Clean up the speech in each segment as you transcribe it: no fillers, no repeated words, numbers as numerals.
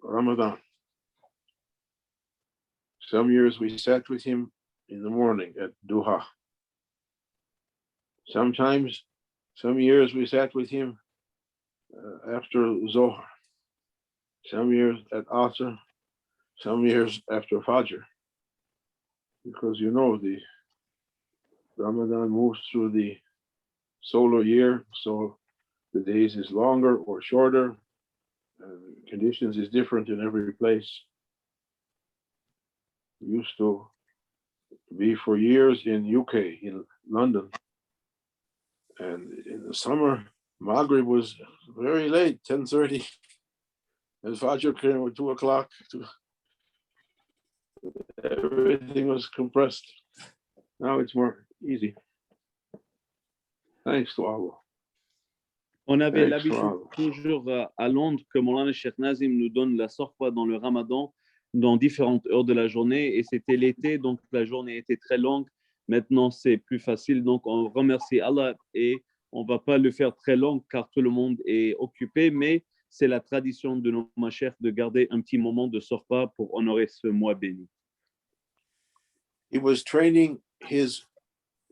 Ramadan. Some years we sat with him in the morning at Duha. Sometimes, some years we sat with him after Zohar. Some years at Asr, some years after Fajr. Because you know the Ramadan moves through the solar year, so the days is longer or shorter, and conditions is different in every place. Used to be for years in UK, in London, and in the summer, Maghrib was very late, 10:30, and Fajr came at 2 o'clock. Everything was compressed. Now it's more easy. Thanks to Allah. On avait l'habitude toujours à Londres que Moulana Cheikh Nazim nous donne la sorfa dans le Ramadan, dans différentes heures de la journée, et c'était l'été, donc la journée était très longue. Maintenant, c'est plus facile, donc on remercie Allah et on ne va pas le faire très long car tout le monde est occupé, mais c'est la tradition de nos machers de garder un petit moment de sorfa pour honorer ce mois béni. He was training his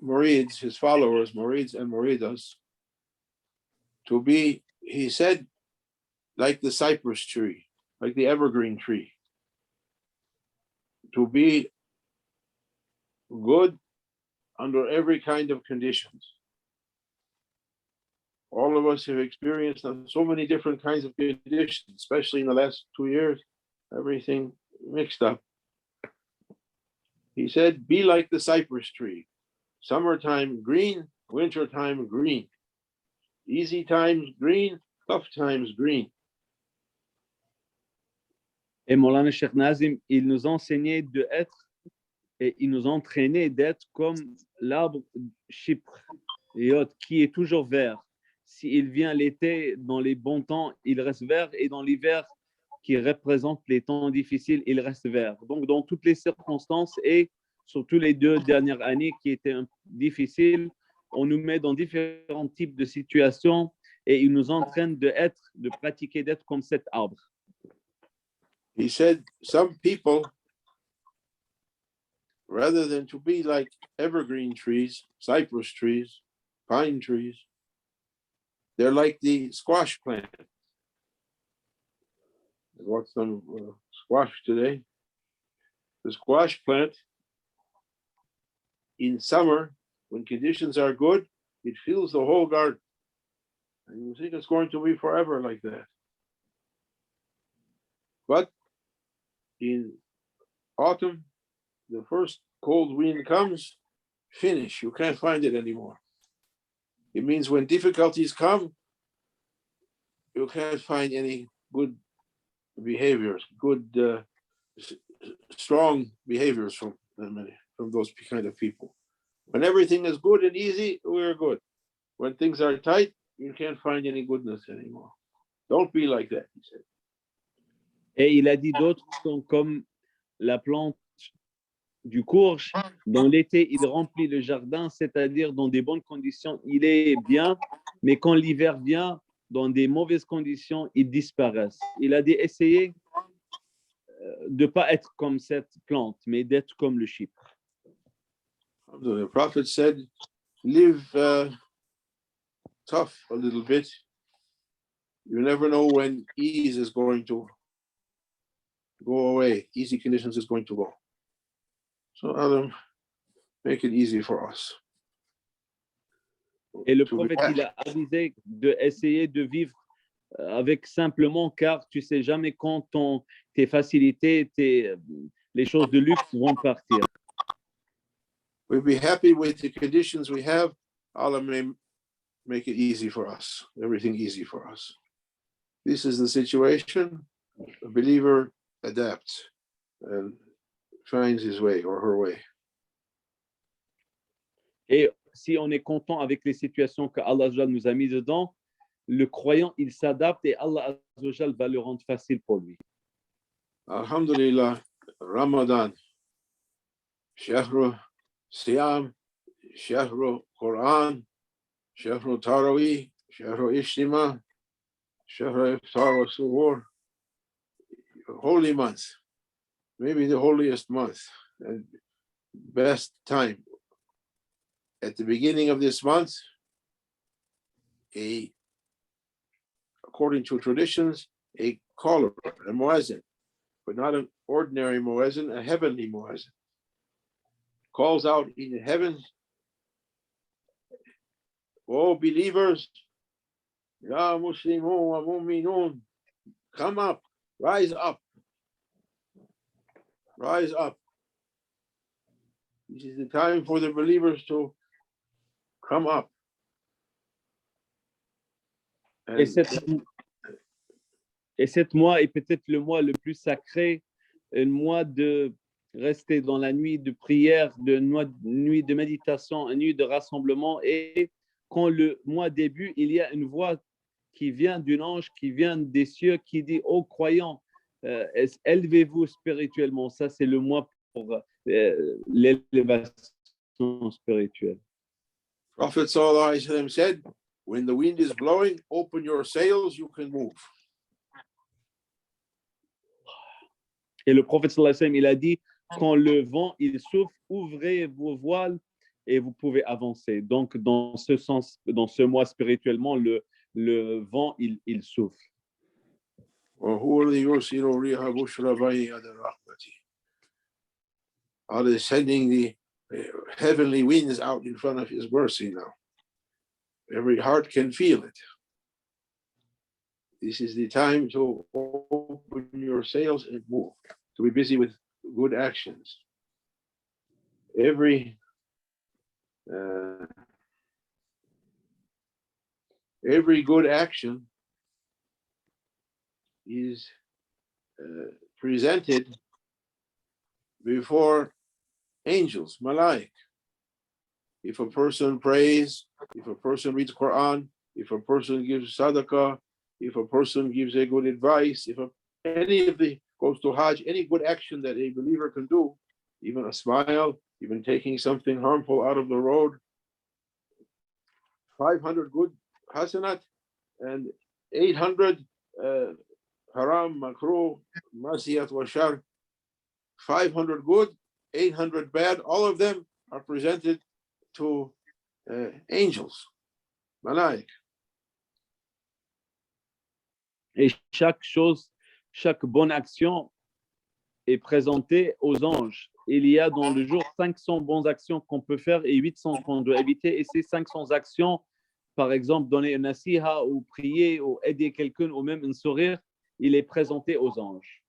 murids, his followers, murids and muridas, to be, he said, like the cypress tree, like the evergreen tree, to be good under every kind of conditions. All of us have experienced so many different kinds of conditions, especially in the last 2 years, everything mixed up. He said, be like the cypress tree, summertime green, wintertime green, easy times green, tough times green. Et Moulana Cheikh Nazim, il nous enseignait de être et il nous entraînait d'être comme l'arbre chypre et autres qui est toujours vert. S'il vient l'été, dans les bons temps, il reste vert, et dans l'hiver, qui représente les temps difficiles, il reste vert. Donc, dans toutes les circonstances et surtout les 2 dernières années qui étaient difficiles, on nous met dans différents types de situations et il nous entraîne de pratiquer d'être comme cet arbre. He said, some people, rather than to be like evergreen trees, cypress trees, pine trees, they're like the squash plant. I bought some squash today. The squash plant, in summer, when conditions are good, it fills the whole garden. And you think it's going to be forever like that. But in autumn, the first cold wind comes, finish. You can't find it anymore. It means when difficulties come, you can't find any good behaviors, good, strong behaviors from those kind of people. When everything is good and easy, we're good. When things are tight, you can't find any goodness anymore. Don't be like that, he said. Et il a dit d'autres sont comme la plante du courge. Dans l'été, il remplit le jardin, c'est-à-dire dans des bonnes conditions, il est bien, mais quand l'hiver vient, dans des mauvaises conditions, ils disparaissent. Il a dit essayez de ne pas être comme cette plante, mais d'être comme le chypre. The Prophet said, live tough a little bit. You never know when ease is going to go away. Easy conditions is going to go. So Adam, make it easy for us. Et le prophète, il a avisé d'essayer de vivre avec simplement, car tu ne sais jamais quand tes facilités, les choses de luxe vont partir. We'll be happy with the conditions we have. Allah may make it easy for us, everything easy for us. This is the situation. A believer adapts and finds his way or her way. Et si on est content avec les situations que Allah nous a mis dedans, le croyant, il s'adapte et Allah va le rendre facile pour lui. Alhamdulillah, Ramadan, Shahru Siyam, Shahru Quran, Shahru Taraweeh, Shahru Ishtima, Shahru Iftar wa Suhoor. holy month, maybe the holiest month and best time. At the beginning of this month, according to traditions, a caller, a muezzin, but not an ordinary muezzin, a heavenly muezzin, calls out in the heavens, "O believers, ya muslimun wa mu'minun, come up, rise up, rise up." This is the time for the believers to come up. Et cette mois est peut-être le mois le plus sacré, un mois de rester dans la nuit de prière, nuit de méditation, une nuit de rassemblement. Et quand le mois débute, il y a une voix qui vient d'un ange, qui vient des cieux, qui dit: ô croyants, élevez-vous spirituellement. Ça, c'est le mois pour l'élévation spirituelle. Prophet sallallahu alayhi wa sallam said, when the wind is blowing, open your sails, you can move. Et le prophète sallallahu alayhi wa sallam, il a dit, quand le vent il souffle, ouvrez vos voiles et vous pouvez avancer. Donc, dans ce sens, dans ce mois spirituellement, le vent il souffle. Allah is sending the heavenly winds out in front of His mercy now. Every heart can feel it. This is the time to open your sails and move, to be busy with good actions. Every good action is presented before angels, malaik. If a person prays, if a person reads Quran, if a person gives sadaqah, if a person gives a good advice, any of the goes to Hajj, any good action that a believer can do, even a smile, even taking something harmful out of the road, 500 good hasanat and 800 haram, makruh, masiyat wa shar, 500 good, 800 bad, all of them are presented to angels, malaik. Et chaque bonne action est présentée aux anges. Il y a dans le jour 500 bonnes actions qu'on peut faire et 800 qu'on doit éviter. Et ces 500 actions, par exemple, donner une nasiha ou prier ou aider quelqu'un ou même un sourire, il est présenté aux anges.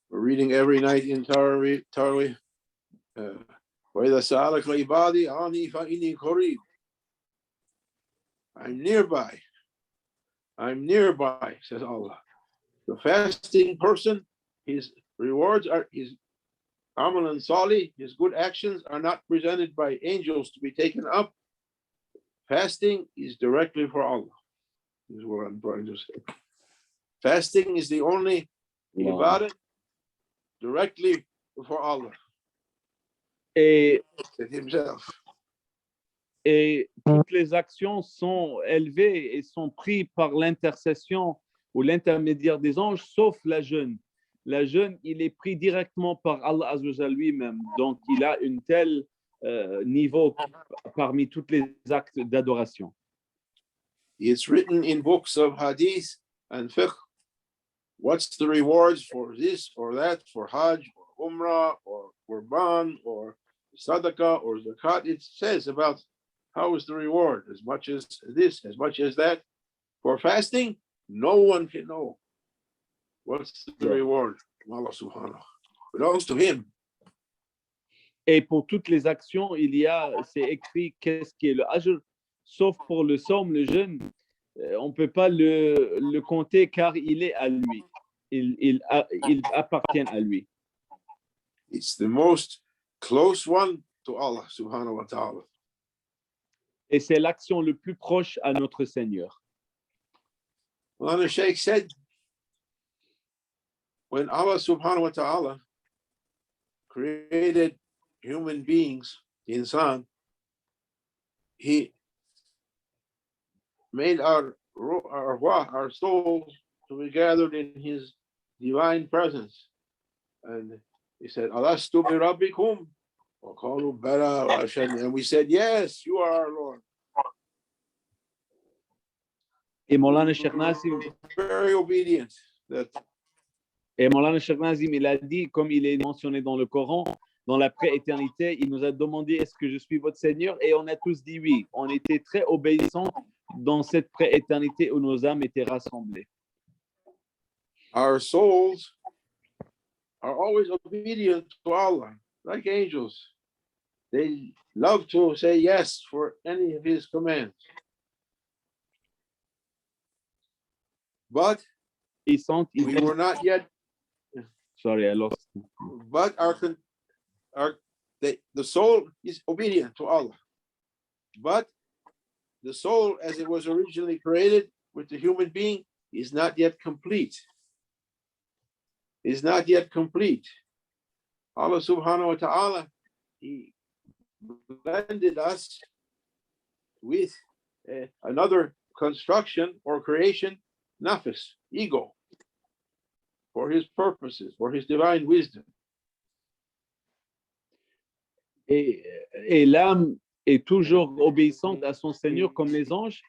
We're reading every night in Tarawih. وَإِذَا سَأَلَكَ عِبَادِي عَنِّي فَإِنِّي قَرِيبٌ. I'm nearby, says Allah. The fasting person, his rewards are his amal and salih, his good actions are not presented by angels to be taken up. Fasting is directly for Allah. This is what I'm trying to say. Fasting is the only ibadah directly for Allah. Et Himself. Et toutes les actions sont élevées et sont prises par l'intercession ou l'intermédiaire des anges, sauf la jeûne. La jeûne, il est pris directement par Allah Azza wa Jalla lui-même. Donc, il a un tel niveau parmi tous les actes d'adoration. It's written in books of hadith and fiqh. What's the rewards for this or that, for Hajj or Umrah or Qurban or Sadaqah or Zakat? It says about how is the reward, as much as this, as much as that. For fasting, no one can know what's the reward. Allah subhanahu belongs to Him. Et pour toutes les actions, c'est écrit qu'est-ce qui est le ajr, sauf pour le somme, le jeûne, on ne peut pas le compter car il est à lui. Il appartient à lui. It's the most close one to Allah subhanahu wa ta'ala. Et c'est l'action le plus proche à notre Seigneur. Well, the Shaykh said, when Allah subhanahu wa ta'ala created human beings, insan, He made our souls to be gathered in His divine presence. And he said, Alastu bi rabbikum? And we said, yes, you are our Lord. Et Maulana Sheikh Nazim, Very obedient. Il a dit, comme il est mentionné dans le Coran, dans la prééternité, il nous a demandé est-ce que je suis votre Seigneur? Et on a tous dit oui. On était très obéissants dans cette prééternité où nos âmes étaient rassemblées. Our souls are always obedient to Allah, like angels. They love to say yes for any of his commands. But we were not yet. Sorry, I lost. But the soul is obedient to Allah. But the soul, as it was originally created with the human being, is not yet complete. Is not yet complete. Allah subhanahu wa ta'ala, he blended us with another construction or creation, nafs, ego, for his purposes, for his divine wisdom. Et l'âme est toujours obéissante à son Seigneur comme les anges.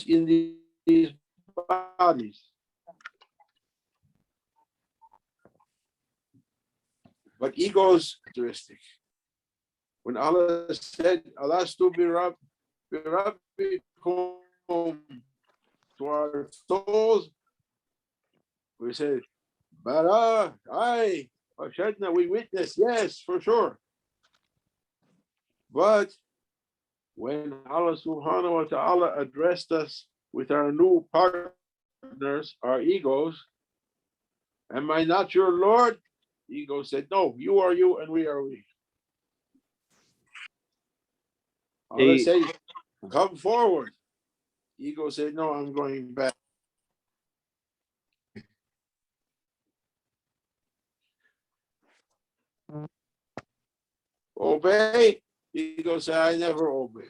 In these bodies. But ego's characteristic. When Allah said, Alastu bi rabbikum, to our souls, we said, Bara, aye, Ashadna, we witness, yes, for sure. But when Allah subhanahu wa ta'ala addressed us with our new partners, our egos, am I not your Lord? Ego said, no, you are you and we are we. Allah said, come forward. Ego said, no, I'm going back. Obey. Ego said, I never obey.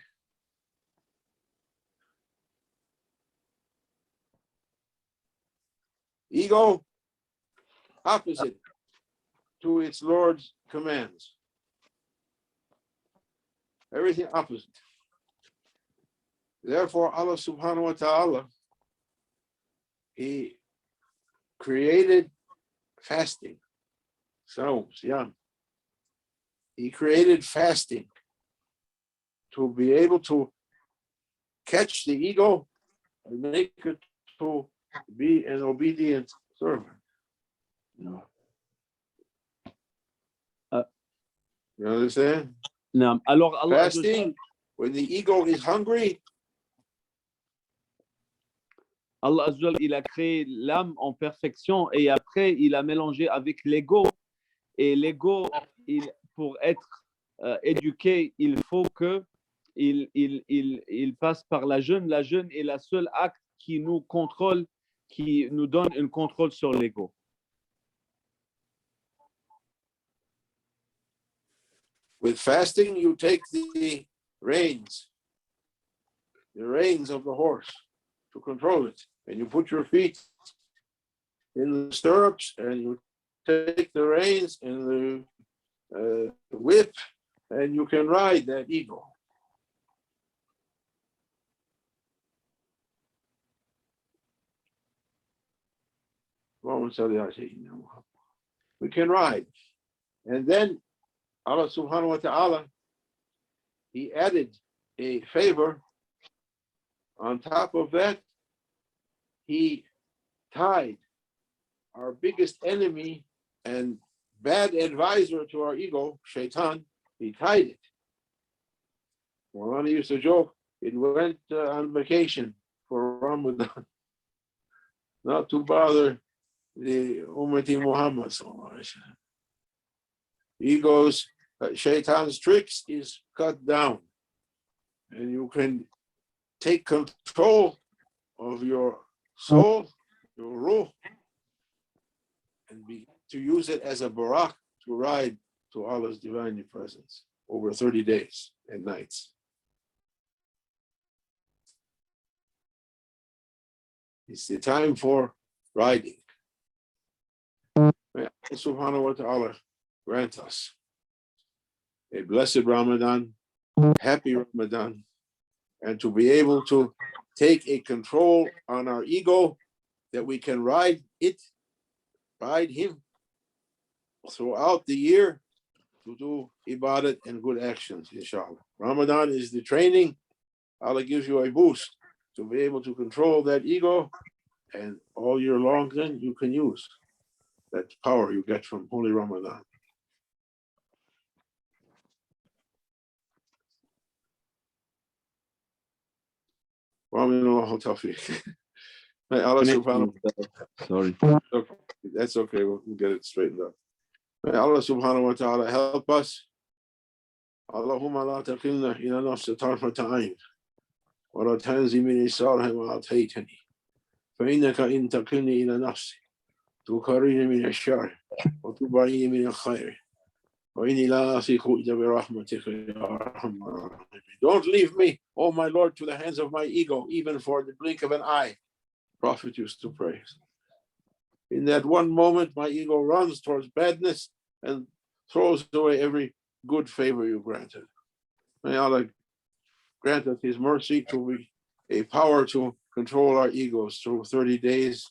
Ego, opposite to its Lord's commands. Everything opposite. Therefore, Allah subhanahu wa ta'ala, he created fasting. So, yeah. He created fasting to be able to catch the ego and make it to be an obedient servant. No. You understand? No. Alors, Allah fasting, when the ego is hungry. Allah Azza wa Jalla, il a créé l'âme en perfection et après, il a mélangé avec l'ego. Et l'ego, pour être éduqué, il faut qu'il passe par la jeûne. La jeûne est la seule acte qui nous contrôle, qui nous donne un contrôle sur l'ego. With fasting, you take the reins of the horse to control it. And you put your feet in the stirrups and you take the reins and the whip and you can ride that ego. We can ride. And then Allah subhanahu wa ta'ala, he added a favor. On top of that, he tied our biggest enemy and bad advisor to our ego, Shaitan, he tied it. Maulana used to joke, it went on vacation for Ramadan, not to bother the Ummati Muhammad. Ego's, Shaitan's tricks is cut down, and you can take control of your soul, your ruh, and to use it as a barak to ride to Allah's divine presence over 30 days and nights. It's the time for riding. May Allah subhanahu wa ta'ala grant us a blessed Ramadan, happy Ramadan, and to be able to take a control on our ego that we can ride him throughout the year to do ibadat and good actions, inshallah. Ramadan is the training. Allah gives you a boost to be able to control that ego, and all year long then you can use that power you get from Holy Ramadan. May Allah subhanahu Sorry. Okay, that's okay, we'll get it straightened up. May Allah subhanahu wa ta'ala help us. Allahumma la taqilna ila nafsi tarfata ayn wa la tanzi min isarha wa ataytani fa innaka in taqilni ila nafsi tukarini min ash-shar wa tubayini min al-khair wa inni la asiku illa bi rahmatika ya arhamar rahimin. Don't leave me, oh my Lord, to the hands of my ego, even for the blink of an eye. Prophet used to pray. In that one moment, my ego runs towards badness and throws away every good favor you granted. May Allah grant us His mercy to be a power to control our egos through 30 days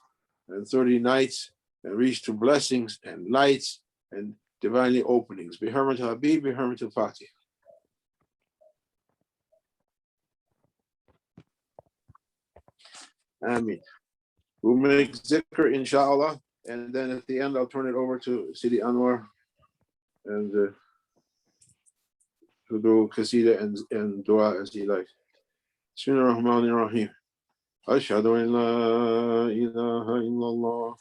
and 30 nights and reach to blessings and lights and divinely openings. Bi hurmat Habib, bi hurmat al-Fatih. Ameen. We'll make zikr, inshallah, and then at the end I'll turn it over to Sidi Anwar and to do qasida and dua as he likes. Bismillahir Rahmanir Rahim. Ashhadu an la ilaha illallah